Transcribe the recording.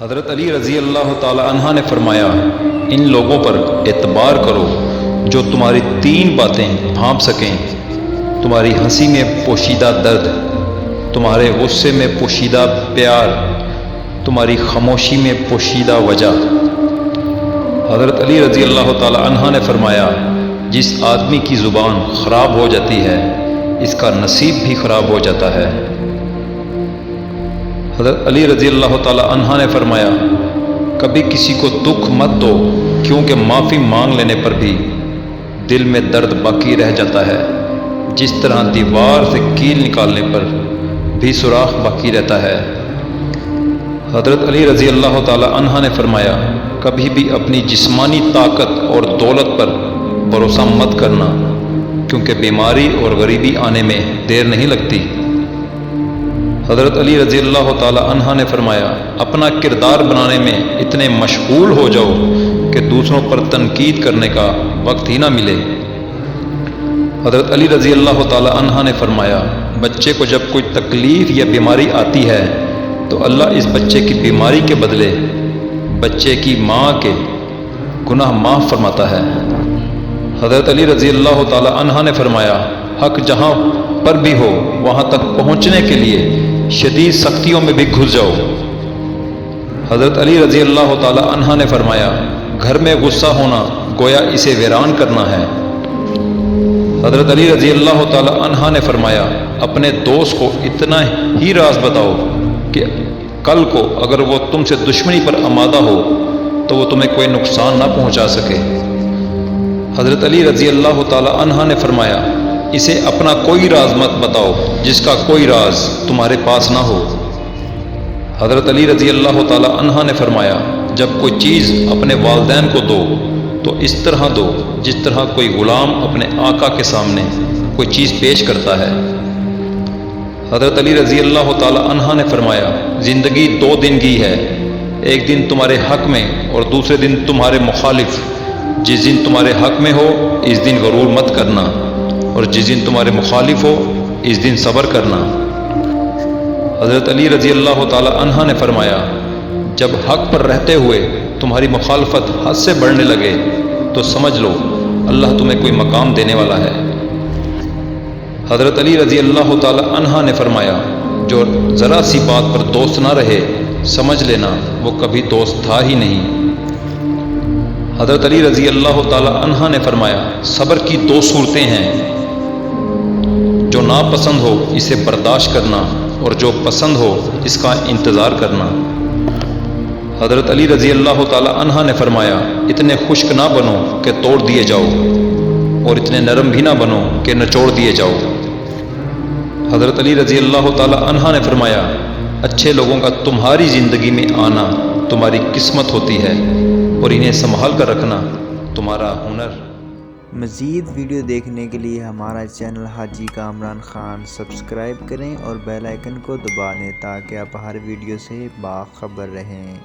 حضرت علی رضی اللہ تعالی عنہ نے فرمایا، ان لوگوں پر اعتبار کرو جو تمہاری تین باتیں بھانپ سکیں: تمہاری ہنسی میں پوشیدہ درد، تمہارے غصے میں پوشیدہ پیار، تمہاری خاموشی میں پوشیدہ وجہ۔ حضرت علی رضی اللہ تعالی عنہ نے فرمایا، جس آدمی کی زبان خراب ہو جاتی ہے اس کا نصیب بھی خراب ہو جاتا ہے۔ حضرت علی رضی اللہ تعالی عنہ نے فرمایا، کبھی کسی کو دکھ مت دو، کیونکہ معافی مانگ لینے پر بھی دل میں درد باقی رہ جاتا ہے، جس طرح دیوار سے کیل نکالنے پر بھی سوراخ باقی رہتا ہے۔ حضرت علی رضی اللہ تعالی عنہ نے فرمایا، کبھی بھی اپنی جسمانی طاقت اور دولت پر بھروسہ مت کرنا، کیونکہ بیماری اور غریبی آنے میں دیر نہیں لگتی۔ حضرت علی رضی اللہ تعالی عنہ نے فرمایا، اپنا کردار بنانے میں اتنے مشغول ہو جاؤ کہ دوسروں پر تنقید کرنے کا وقت ہی نہ ملے۔ حضرت علی رضی اللہ تعالی عنہ نے فرمایا، بچے کو جب کوئی تکلیف یا بیماری آتی ہے تو اللہ اس بچے کی بیماری کے بدلے بچے کی ماں کے گناہ معاف فرماتا ہے۔ حضرت علی رضی اللہ تعالی عنہ نے فرمایا، حق جہاں پر بھی ہو وہاں تک پہنچنے کے لیے شدید سختیوں میں بھی گھس جاؤ۔ حضرت علی رضی اللہ تعالی عنہ نے فرمایا، گھر میں غصہ ہونا گویا اسے ویران کرنا ہے۔ حضرت علی رضی اللہ تعالی عنہ نے فرمایا، اپنے دوست کو اتنا ہی راز بتاؤ کہ کل کو اگر وہ تم سے دشمنی پر آمادہ ہو تو وہ تمہیں کوئی نقصان نہ پہنچا سکے۔ حضرت علی رضی اللہ تعالی عنہ نے فرمایا، اسے اپنا کوئی راز مت بتاؤ جس کا کوئی راز تمہارے پاس نہ ہو۔ حضرت علی رضی اللہ تعالی عنہ نے فرمایا، جب کوئی چیز اپنے والدین کو دو تو اس طرح دو جس طرح کوئی غلام اپنے آقا کے سامنے کوئی چیز پیش کرتا ہے۔ حضرت علی رضی اللہ تعالی عنہ نے فرمایا، زندگی دو دن کی ہے، ایک دن تمہارے حق میں اور دوسرے دن تمہارے مخالف۔ جس دن تمہارے حق میں ہو اس دن غرور مت کرنا، اور جس دن تمہارے مخالف ہو اس دن صبر کرنا۔ حضرت علی رضی اللہ تعالی عنہ نے فرمایا، جب حق پر رہتے ہوئے تمہاری مخالفت حد سے بڑھنے لگے تو سمجھ لو اللہ تمہیں کوئی مقام دینے والا ہے۔ حضرت علی رضی اللہ تعالی عنہ نے فرمایا، جو ذرا سی بات پر دوست نہ رہے سمجھ لینا وہ کبھی دوست تھا ہی نہیں۔ حضرت علی رضی اللہ تعالی عنہ نے فرمایا، صبر کی دو صورتیں ہیں، جو ناپسند ہو اسے برداشت کرنا اور جو پسند ہو اس کا انتظار کرنا۔ حضرت علی رضی اللہ تعالی عنہ نے فرمایا، اتنے خشک نہ بنو کہ توڑ دیے جاؤ، اور اتنے نرم بھی نہ بنو کہ نچوڑ دیے جاؤ۔ حضرت علی رضی اللہ تعالی عنہ نے فرمایا، اچھے لوگوں کا تمہاری زندگی میں آنا تمہاری قسمت ہوتی ہے، اور انہیں سنبھال کر رکھنا تمہارا ہنر۔ مزید ویڈیو دیکھنے کے لیے ہمارا چینل حاجی کامران خان سبسکرائب کریں اور بیل آئیکن کو دبا دیں تاکہ آپ ہر ویڈیو سے باخبر رہیں۔